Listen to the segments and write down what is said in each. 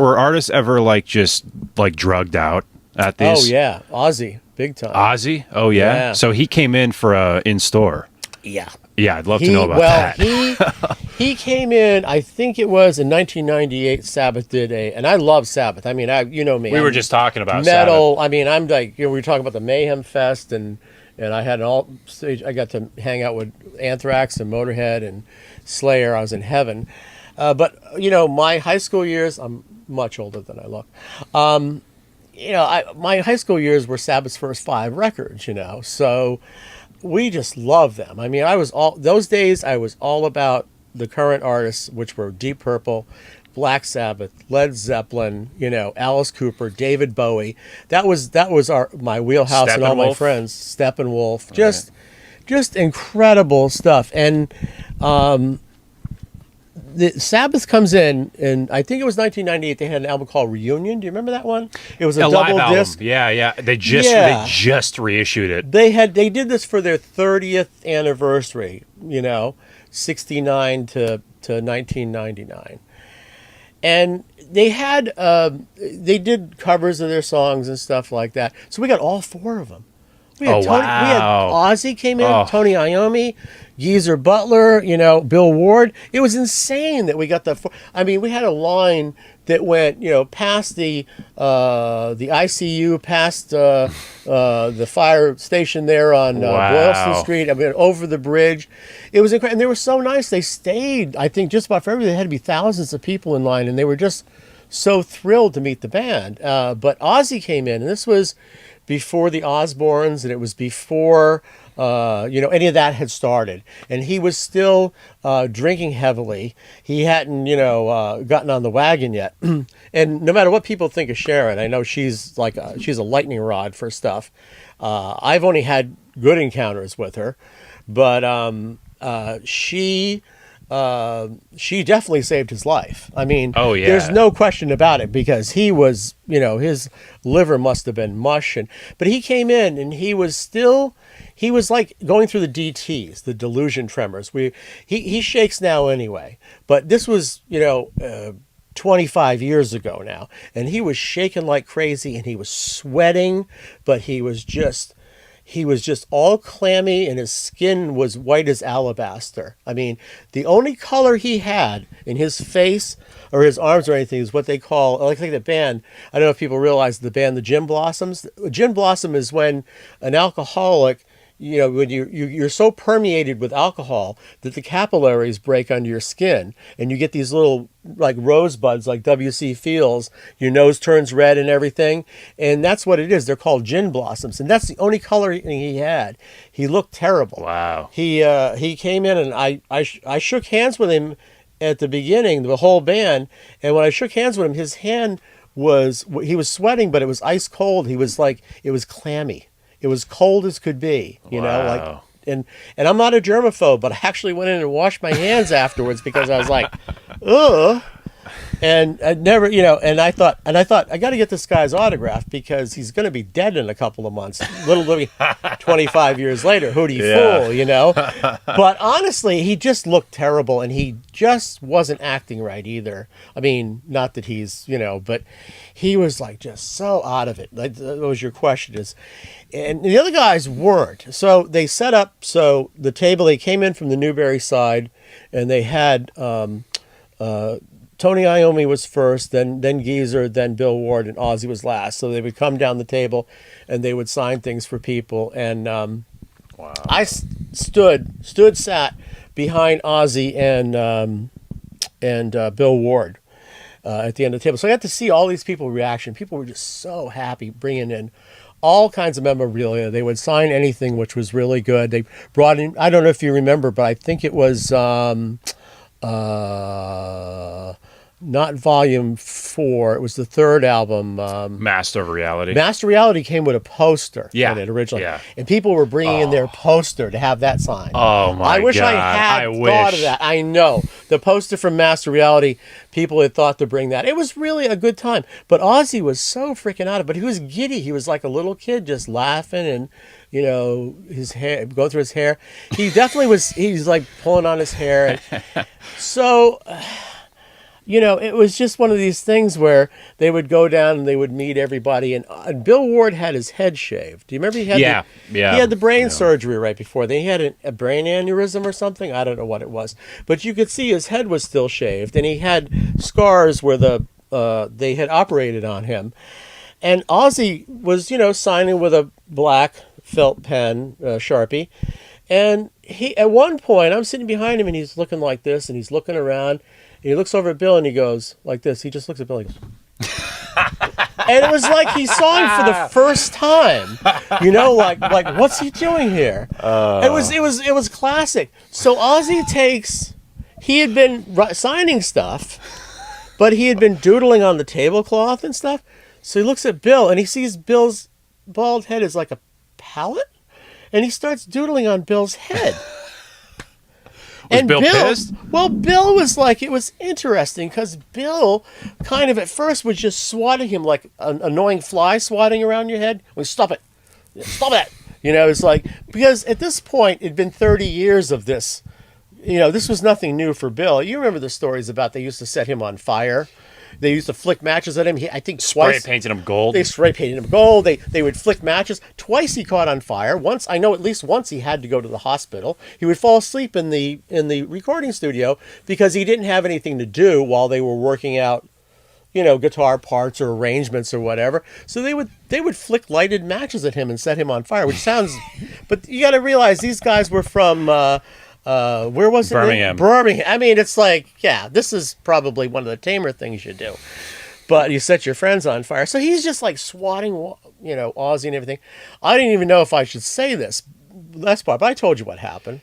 were artists ever like just like drugged out at these? Oh yeah, Ozzy, big time. Ozzy? Oh yeah. Yeah. So he came in for a in store. Yeah. Yeah, I'd love to know about that. He came in, I think it was in 1998, Sabbath did and I love Sabbath. I mean, you know me. We were just talking about metal. Sabbath. I mean, I'm like, we were talking about the Mayhem Fest, and I had an all stage. I got to hang out with Anthrax and Motorhead and Slayer. I was in heaven. But, my high school years, I'm much older than I look. My high school years were Sabbath's first 5 records, so we just love them. I mean, those days I was all about the current artists, which were Deep Purple, Black Sabbath, Led Zeppelin, Alice Cooper, David Bowie. That was my wheelhouse and all my friends. Steppenwolf, just incredible stuff. And the Sabbath comes in, and I think it was 1998. They had an album called Reunion. Do you remember that one? It was a double live disc. album. Yeah. They just reissued it. They did this for their 30th anniversary. 69 to 1999, and they did covers of their songs and stuff like that. So we got all 4 of them. We had wow! We had Ozzy came in, Tony Iommi, Geezer Butler, Bill Ward. It was insane that we got we had a line that went, past the ICU, past the fire station there on Boylston Street. I mean, over the bridge. It was incredible, and they were so nice. They stayed, I think, just about forever. There had to be thousands of people in line, and they were just so thrilled to meet the band. But Ozzy came in, and this was before the Osbournes, and it was before any of that had started, and he was still drinking heavily. He hadn't gotten on the wagon yet. And no matter what people think of Sharon, I know she's a lightning rod for stuff. I've only had good encounters with her, but she definitely saved his life. I mean, there's no question about it, because he was, his liver must have been mush. But he came in, and he was like going through the DTs, the delusion tremors. He shakes now anyway, but this was, 25 years ago now, and he was shaking like crazy, and he was sweating, but he was just all clammy, and his skin was white as alabaster. I mean, the only color he had in his face or his arms or anything is what they call, like the band, I don't know if people realize the band, the Gin Blossoms. Gin Blossom is when an alcoholic, when you're so permeated with alcohol that the capillaries break under your skin, and you get these little like rosebuds, like W.C. Fields. Your nose turns red and everything, and that's what it is. They're called gin blossoms, and that's the only color he had. He looked terrible. Wow. He came in, and I shook hands with him at the beginning, the whole band, and when I shook hands with him, his hand he was sweating, but it was ice cold. It was clammy. It was cold as could be, Wow. and I'm not a germaphobe, but I actually went in and washed my hands afterwards, because I was like, ugh. And I never, and I thought I got to get this guy's autograph, because he's going to be dead in a couple of months. Literally 25 years later, who do you fool, But honestly, he just looked terrible, and he just wasn't acting right either. I mean, not that he's, but he was like just so out of it. Like, that was your question and the other guys weren't. So they set up, the table, they came in from the Newberry side, and they had, Tony Iommi was first, then Geezer, then Bill Ward, and Ozzy was last. So they would come down the table, and they would sign things for people. And wow. I sat behind Ozzy and Bill Ward at the end of the table. So I got to see all these people's reaction. People were just so happy, bringing in all kinds of memorabilia. They would sign anything, which was really good. They brought in, I don't know if you remember, but I think it was not Volume 4. It was the third album. Master of Reality. Master of Reality came with a poster in it originally. Yeah. And people were bringing in their poster to have that signed. Oh, my God. I wish I had thought of that. I know. The poster from Master of Reality, people had thought to bring that. It was really a good time. But Ozzy was so freaking out of it. But he was giddy. He was like a little kid just laughing and, his hair, going through his hair. He definitely was, he's like pulling on his hair. And so... it was just one of these things where they would go down and they would meet everybody. And Bill Ward had his head shaved. Do you remember he had he had the brain surgery right before. He had a brain aneurysm or something. I don't know what it was. But you could see his head was still shaved. And he had scars where they had operated on him. And Ozzy was, signing with a black felt pen, Sharpie. And he, at one point, I'm sitting behind him and he's looking like this and he's looking around and he looks over at Bill and he goes like this. He just looks at Bill and he goes, and it was like he saw him for the first time, like what's he doing here? It was classic. So Ozzy he had been signing stuff, but he had been doodling on the tablecloth and stuff. So he looks at Bill and he sees Bill's bald head is like a palette. And he starts doodling on Bill's head. Was Bill pissed? Well, Bill was like, it was interesting because Bill kind of at first was just swatting him like an annoying fly swatting around your head. Well, stop it. Stop that. It's like, because at this point, it'd been 30 years of this. This was nothing new for Bill. You remember the stories about they used to set him on fire. They used to flick matches at him. I think twice. Spray painted him gold. They spray painted him gold. They would flick matches. Twice he caught on fire. Once, I know at least once he had to go to the hospital. He would fall asleep in the recording studio because he didn't have anything to do while they were working out, guitar parts or arrangements or whatever. So they would flick lighted matches at him and set him on fire, which sounds. But you got to realize these guys were from. Where was it? Birmingham. Birmingham. I mean, it's like, this is probably one of the tamer things you do. But you set your friends on fire. So he's just like swatting, Ozzy and everything. I didn't even know if I should say this last part, but I told you what happened.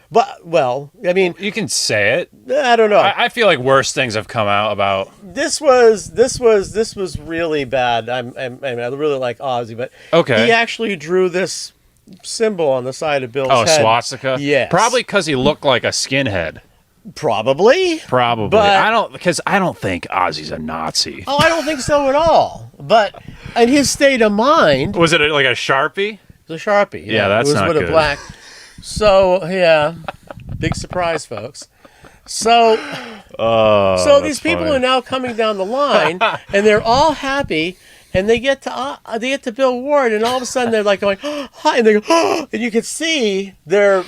But, well, I mean... You can say it. I don't know. I feel like worse things have come out about... This was really bad. I really like Ozzy, but he actually drew this symbol on the side of Bill's head. Oh, swastika? Yes. Probably because he looked like a skinhead. Probably. But I don't think Ozzy's a Nazi. Oh, I don't think so at all. But in his state of mind... Was it like a Sharpie? It was a Sharpie. Yeah, that's not good. It was with a black... So, big surprise, folks. So these people are now coming down the line, and they're all happy, and they get to Bill Ward, and all of a sudden they're like going, oh, hi, and they go, oh, and you can see their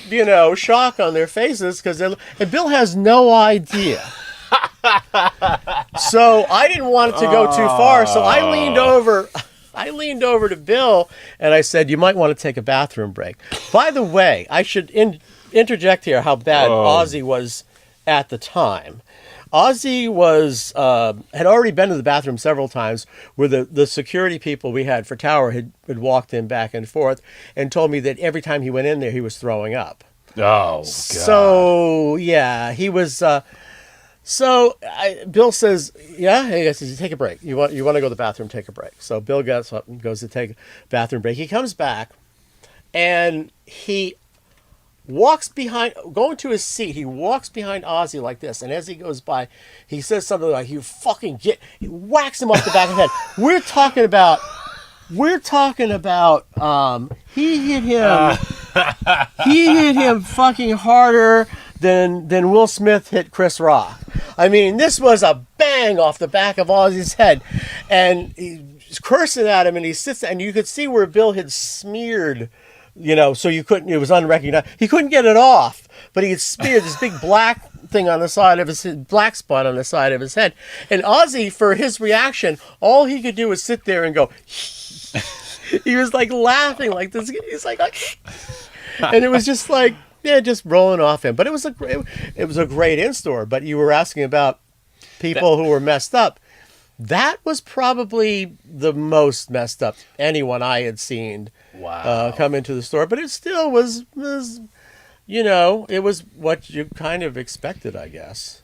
shock on their faces and Bill has no idea. So I didn't want it to go too far, so I leaned over to Bill and I said, you might want to take a bathroom break. By the way, I should interject here how bad Ozzy was at the time. Ozzy had already been to the bathroom several times where the security people we had for Tower had walked in back and forth and told me that every time he went in there, he was throwing up. Oh, God. So, yeah, he was... Bill says, he says, take a break. You want to go to the bathroom, take a break. So Bill gets up and goes to take a bathroom break. He comes back and he walks behind, going to his seat, he walks behind Ozzy like this. And as he goes by, he says something like, he whacks him off the back of the head. We're talking about, he hit him fucking harder than Will Smith hit Chris Rock. I mean, this was a bang off the back of Ozzy's head. And he's cursing at him, and he sits there, and you could see where Bill had smeared, so it was unrecognizable. He couldn't get it off, but he had smeared this big black thing on the side of his black spot on the side of his head. And Ozzy, for his reaction, all he could do was sit there and go, he was like laughing like this. He's like, and it was just like, just rolling off him. But it was a great in-store. But you were asking about people who were messed up. That was probably the most messed up anyone I had seen come into the store. But it still was, it was what you kind of expected, I guess.